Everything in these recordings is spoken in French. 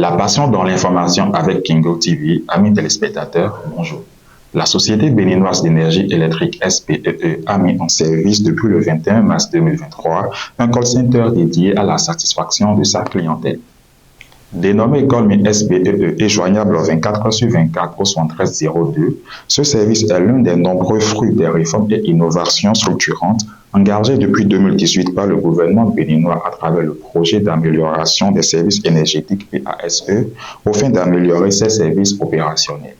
La passion dans l'information avec Kingo TV, amis téléspectateurs, bonjour. La Société béninoise d'énergie électrique SBEE a mis en service depuis le 21 mars 2023 un call center dédié à la satisfaction de sa clientèle. Dénommé Call Me SBEE et joignable 24h/24 au 7302, ce service est l'un des nombreux fruits des réformes et innovations structurantes engagées depuis 2018 par le gouvernement béninois à travers le projet d'amélioration des services énergétiques PASE au fin d'améliorer ses services opérationnels.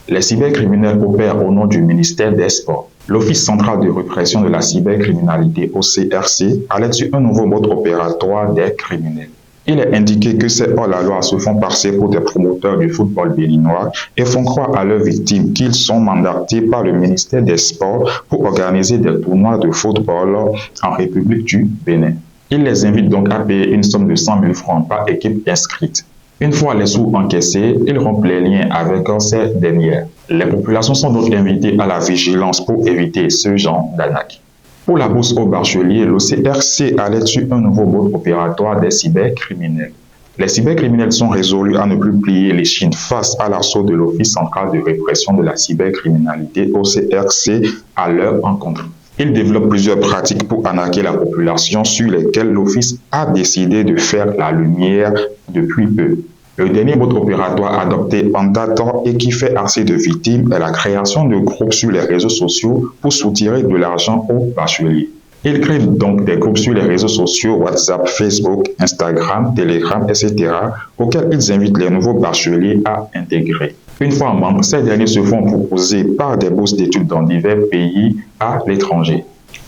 Les cybercriminels opèrent au nom du ministère des Sports. L'Office central de répression de la cybercriminalité OCRC alerte sur un nouveau mode opératoire des criminels. Il est indiqué que ces hors-la-loi se font passer pour des promoteurs du football béninois et font croire à leurs victimes qu'ils sont mandatés par le ministère des Sports pour organiser des tournois de football en République du Bénin. Il les invite donc à payer une somme de 100 000 francs par équipe inscrite. Une fois les sous encaissés, ils rompent les liens avec ces dernières. Les populations sont donc invitées à la vigilance pour éviter ce genre d'arnaque. Pour la bourse aux bacheliers, l'OCRC alerte sur un nouveau mode opératoire des cybercriminels. Les cybercriminels sont résolus à ne plus plier les chines face à l'assaut de l'Office central de répression de la cybercriminalité OCRC à leur encontre. Ils développent plusieurs pratiques pour arnaquer la population sur lesquelles l'Office a décidé de faire la lumière depuis peu. Le dernier mode opératoire adopté en date et qui fait assez de victimes est la création de groupes sur les réseaux sociaux pour soutirer de l'argent aux bacheliers. Ils créent donc des groupes sur les réseaux sociaux WhatsApp, Facebook, Instagram, Telegram, etc. auxquels ils invitent les nouveaux bacheliers à intégrer. Une fois membres, ces derniers se font proposer par des bourses d'études dans divers pays à l'étranger.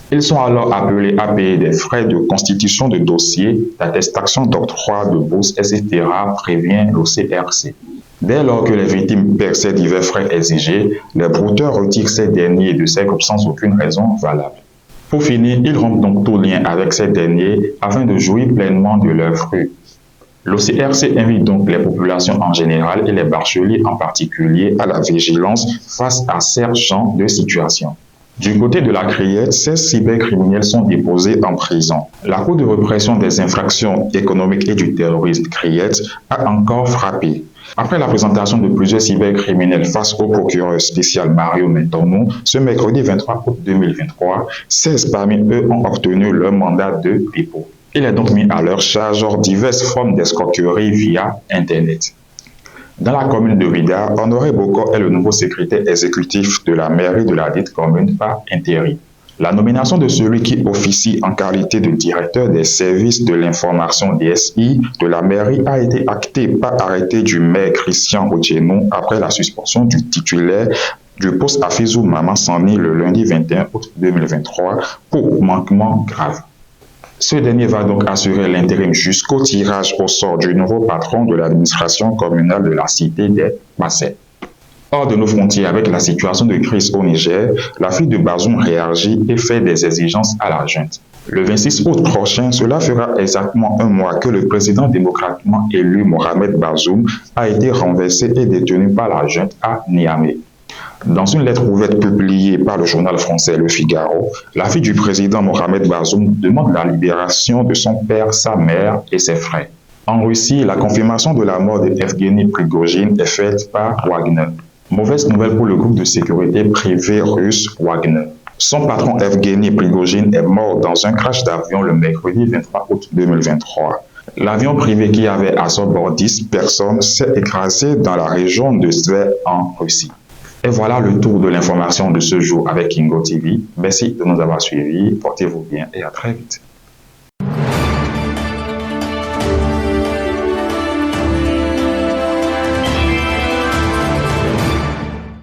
Ils sont alors appelés à payer des frais de constitution de dossiers, d'attestation d'octroi de bourses, etc. prévient l'OCRC. Dès lors que les victimes paient ces divers frais exigés, les brouteurs retirent ces derniers de ces groupes sans aucune raison valable. Pour finir, ils rompent donc tout lien avec ces derniers afin de jouir pleinement de leurs fruits. L'OCRC invite donc les populations en général et les bacheliers en particulier à la vigilance face à ces genres de situations. Du côté de la Criette, ces cybercriminels sont déposés en prison. La Cour de répression des infractions économiques et du terrorisme Criette a encore frappé. Après la présentation de plusieurs cybercriminels face au procureur spécial Mario Mentonou, ce mercredi 23 août 2023, 16 parmi eux ont obtenu leur mandat de dépôt. Il est donc mis à leur charge diverses formes d'escroquerie via Internet. Dans la commune de Rida, Honoré Boko est le nouveau secrétaire exécutif de la mairie de la dite commune par intérim. La nomination de celui qui officie en qualité de directeur des services de l'information DSI de la mairie a été actée par arrêté du maire Christian Ojenou après la suspension du titulaire du poste à Fizou Maman Sani le lundi 21 août 2023 pour manquement grave. Ce dernier va donc assurer l'intérim jusqu'au tirage au sort du nouveau patron de l'administration communale de la cité des Massé. Hors de nos frontières, avec la situation de crise au Niger, la fille de Bazoum réagit et fait des exigences à la junte. Le 26 août prochain, cela fera exactement un mois que le président démocratiquement élu Mohamed Bazoum a été renversé et détenu par la junte à Niamey. Dans une lettre ouverte publiée par le journal français Le Figaro, la fille du président Mohamed Bazoum demande la libération de son père, sa mère et ses frères. En Russie, la confirmation de la mort de Evgeny Prigojine est faite par Wagner. Mauvaise nouvelle pour le groupe de sécurité privé russe Wagner. Son patron Evgeny Prigojine est mort dans un crash d'avion le mercredi 23 août 2023. L'avion privé qui avait à son bord 10 personnes s'est écrasé dans la région de Tver en Russie. Et voilà le tour de l'information de ce jour avec Kingo TV. Merci de nous avoir suivis. Portez-vous bien et à très vite.